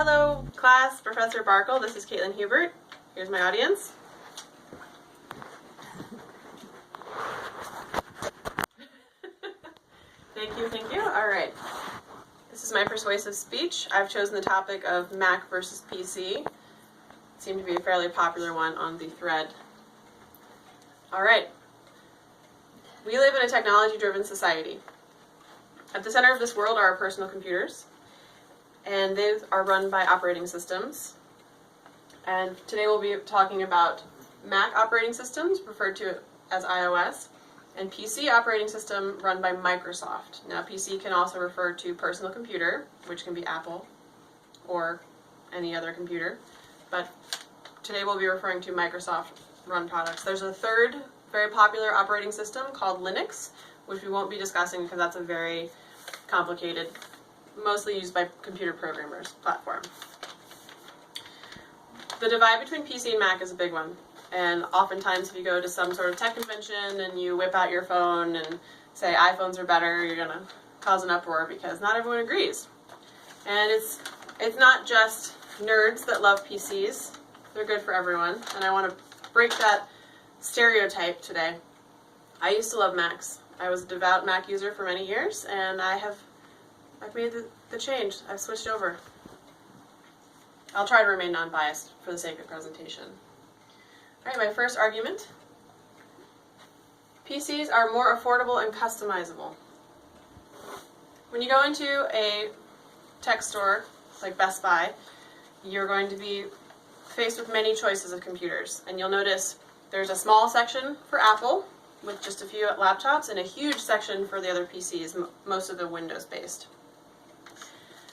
Hello, class, Professor Barkle. This is Caitlin Hubert. Here's my audience. Thank you. All right. This is my persuasive speech. I've chosen the topic of Mac versus PC. It seemed to be a fairly popular one on the thread. All right. We live in a technology-driven society. At the center of this world are our personal computers, and they are run by operating systems. And today we'll be talking about Mac operating systems, referred to as iOS, and PC operating system run by Microsoft. Now, PC can also refer to personal computer, which can be Apple or any other computer, but today we'll be referring to Microsoft run products. There's a third very popular operating system called Linux, which we won't be discussing because that's a very complicated, mostly used by computer programmers platform. The divide between PC and Mac is a big one. And oftentimes if you go to some sort of tech convention and you whip out your phone and say iPhones are better, you're going to cause an uproar because not everyone agrees. And it's not just nerds that love PCs. They're good for everyone. And I want to break that stereotype today. I used to love Macs. I was a devout Mac user for many years, and I've made the change. I've switched over. I'll try to remain non-biased for the sake of presentation. All right, my first argument. PCs are more affordable and customizable. When you go into a tech store like Best Buy, you're going to be faced with many choices of computers. And you'll notice there's a small section for Apple with just a few laptops and a huge section for the other PCs, most of them Windows-based.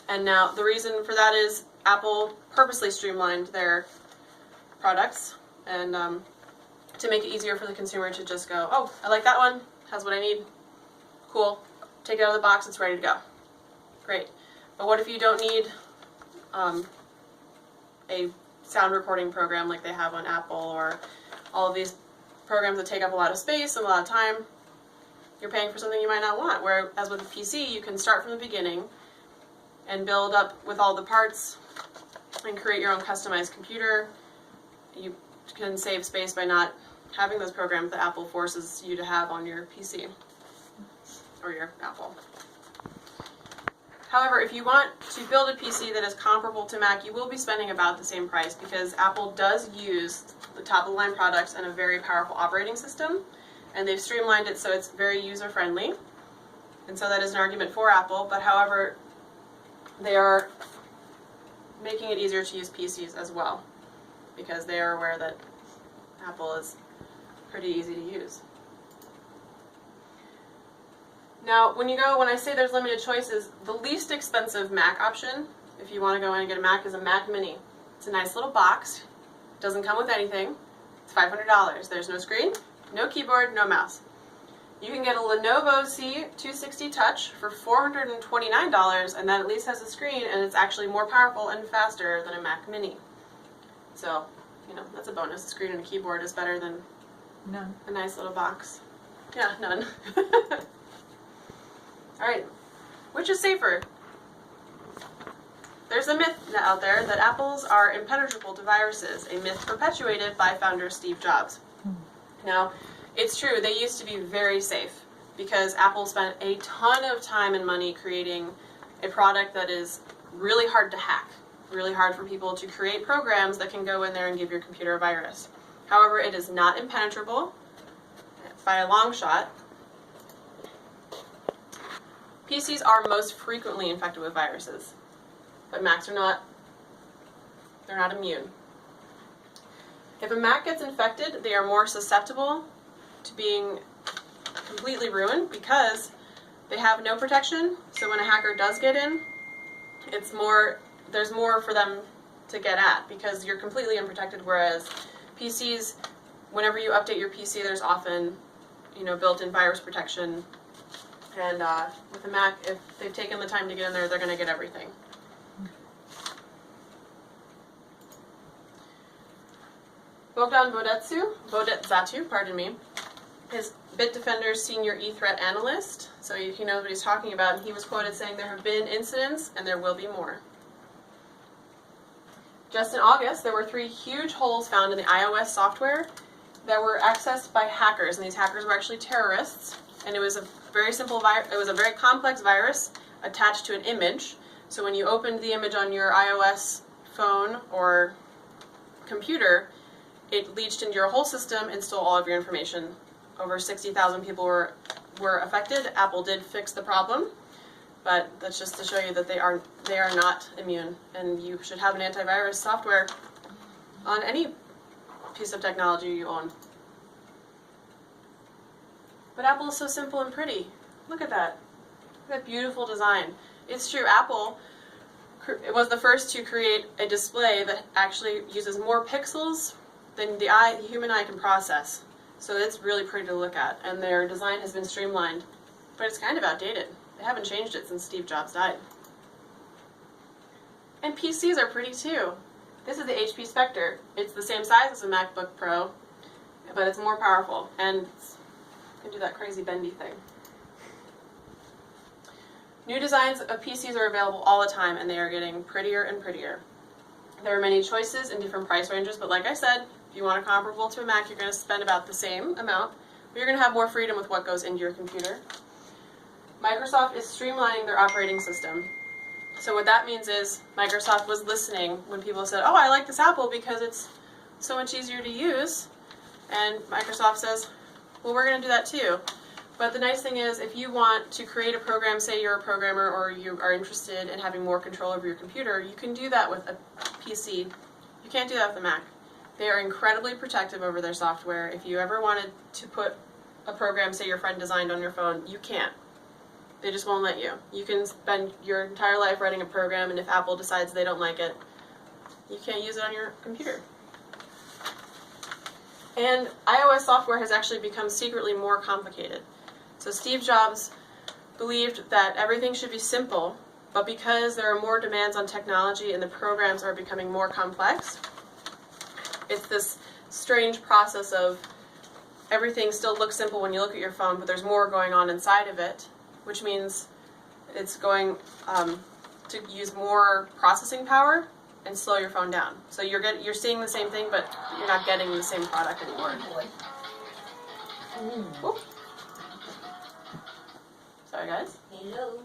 And now the reason for that is Apple purposely streamlined their products and to make it easier for the consumer to just go, oh, I like that one, has what I need, cool, take it out of the box, it's ready to go. Great. But what if you don't need a sound recording program like they have on Apple, or all of these programs that take up a lot of space and a lot of time? You're paying for something you might not want, whereas with a PC you can start from the beginning and build up with all the parts and create your own customized computer. You can save space by not having those programs that Apple forces you to have on your PC or your Apple. However, if you want to build a PC that is comparable to Mac, you will be spending about the same price because Apple does use the top-of-the-line products and a very powerful operating system, and they've streamlined it so it's very user-friendly. And so that is an argument for Apple, but however, they are making it easier to use PCs as well, because they are aware that Apple is pretty easy to use. Now, when I say there's limited choices, the least expensive Mac option, if you want to go in and get a Mac, is a Mac Mini. It's a nice little box. Doesn't come with anything. It's $500. There's no screen, no keyboard, no mouse. You can get a Lenovo C260 Touch for $429, and that at least has a screen, and it's actually more powerful and faster than a Mac Mini. So, that's a bonus. A screen and a keyboard is better than none. A nice little box. Yeah, none. All right, which is safer? There's a myth out there that apples are impenetrable to viruses, a myth perpetuated by founder Steve Jobs. Now, it's true, they used to be very safe because Apple spent a ton of time and money creating a product that is really hard to hack, really hard for people to create programs that can go in there and give your computer a virus. However, it is not impenetrable by a long shot. PCs are most frequently infected with viruses, but Macs are not. They're not immune. If a Mac gets infected, they are more susceptible to being completely ruined because they have no protection. So when a hacker does get in, there's more for them to get at because you're completely unprotected, whereas PCs, whenever you update your PC, there's often built-in virus protection. And with a Mac, if they've taken the time to get in there, they're going to get everything. Bogdan Bodetszatu, is Bitdefender's senior e-threat analyst, so he knows what he's talking about. He was quoted saying, "There have been incidents, and there will be more." Just in August, there were 3 huge holes found in the iOS software that were accessed by hackers, and these hackers were actually terrorists. And it was a very complex virus attached to an image. So when you opened the image on your iOS phone or computer, it leached into your whole system and stole all of your information. Over 60,000 people were affected. Apple did fix the problem, but that's just to show you that they are not immune, and you should have an antivirus software on any piece of technology you own. But Apple is so simple and pretty. Look at that. Look at that beautiful design. It's true, Apple was the first to create a display that actually uses more pixels than the human eye can process. So it's really pretty to look at, and their design has been streamlined. But it's kind of outdated. They haven't changed it since Steve Jobs died. And PCs are pretty too. This is the HP Spectre. It's the same size as a MacBook Pro, but it's more powerful, and you can do that crazy bendy thing. New designs of PCs are available all the time, and they are getting prettier and prettier. There are many choices in different price ranges, but like I said, if you want a comparable to a Mac, you're going to spend about the same amount, but you're going to have more freedom with what goes into your computer. Microsoft is streamlining their operating system. So what that means is Microsoft was listening when people said, oh, I like this Apple because it's so much easier to use. And Microsoft says, well, we're going to do that too. But the nice thing is, if you want to create a program, say you're a programmer or you are interested in having more control over your computer, you can do that with a PC. You can't do that with a Mac. They are incredibly protective over their software. If you ever wanted to put a program, say your friend designed on your phone, you can't. They just won't let you. You can spend your entire life writing a program, and if Apple decides they don't like it, you can't use it on your computer. And iOS software has actually become secretly more complicated. So Steve Jobs believed that everything should be simple, but because there are more demands on technology and the programs are becoming more complex, it's this strange process of everything still looks simple when you look at your phone, but there's more going on inside of it, which means it's going to use more processing power and slow your phone down. So you're seeing the same thing, but you're not getting the same product anymore. Oop. Sorry, guys. Hello.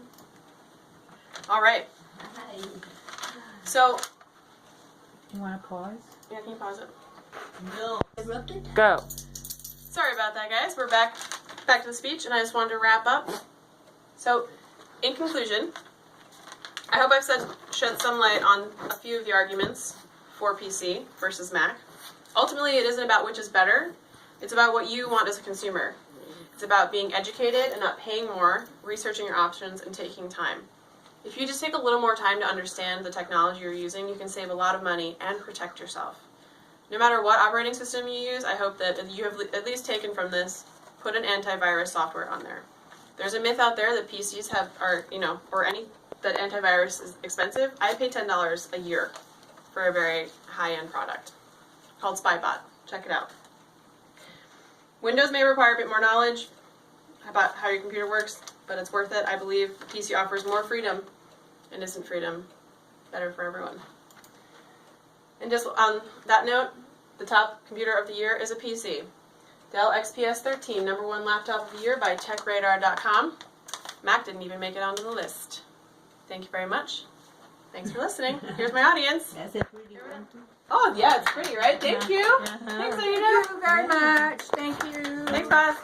All right. Hi. So, You want to pause? yeah, can you pause it? No. Interrupted? Go. Sorry about that, guys. We're back to the speech, and I just wanted to wrap up. So, in conclusion, I hope I've shed some light on a few of the arguments for PC versus Mac. Ultimately, it isn't about which is better. It's about what you want as a consumer. It's about being educated and not paying more, researching your options, and taking time. If you just take a little more time to understand the technology you're using, you can save a lot of money and protect yourself. No matter what operating system you use, I hope that you have at least taken from this, put an antivirus software on there. There's a myth out there that PCs that antivirus is expensive. I pay $10 a year for a very high-end product called SpyBot. Check it out. Windows may require a bit more knowledge about how your computer works, but it's worth it. I believe PC offers more freedom, and isn't freedom better for everyone? And just on that note, the top computer of the year is a PC. Dell XPS 13, #1 laptop of the year by TechRadar.com. Mac didn't even make it onto the list. Thank you very much. Thanks for listening. Here's my audience. That's a pretty one too. Oh, yeah, it's pretty, right? Thank you. Thanks, Anita. Thank you very much. Thank you. Thanks, Boz.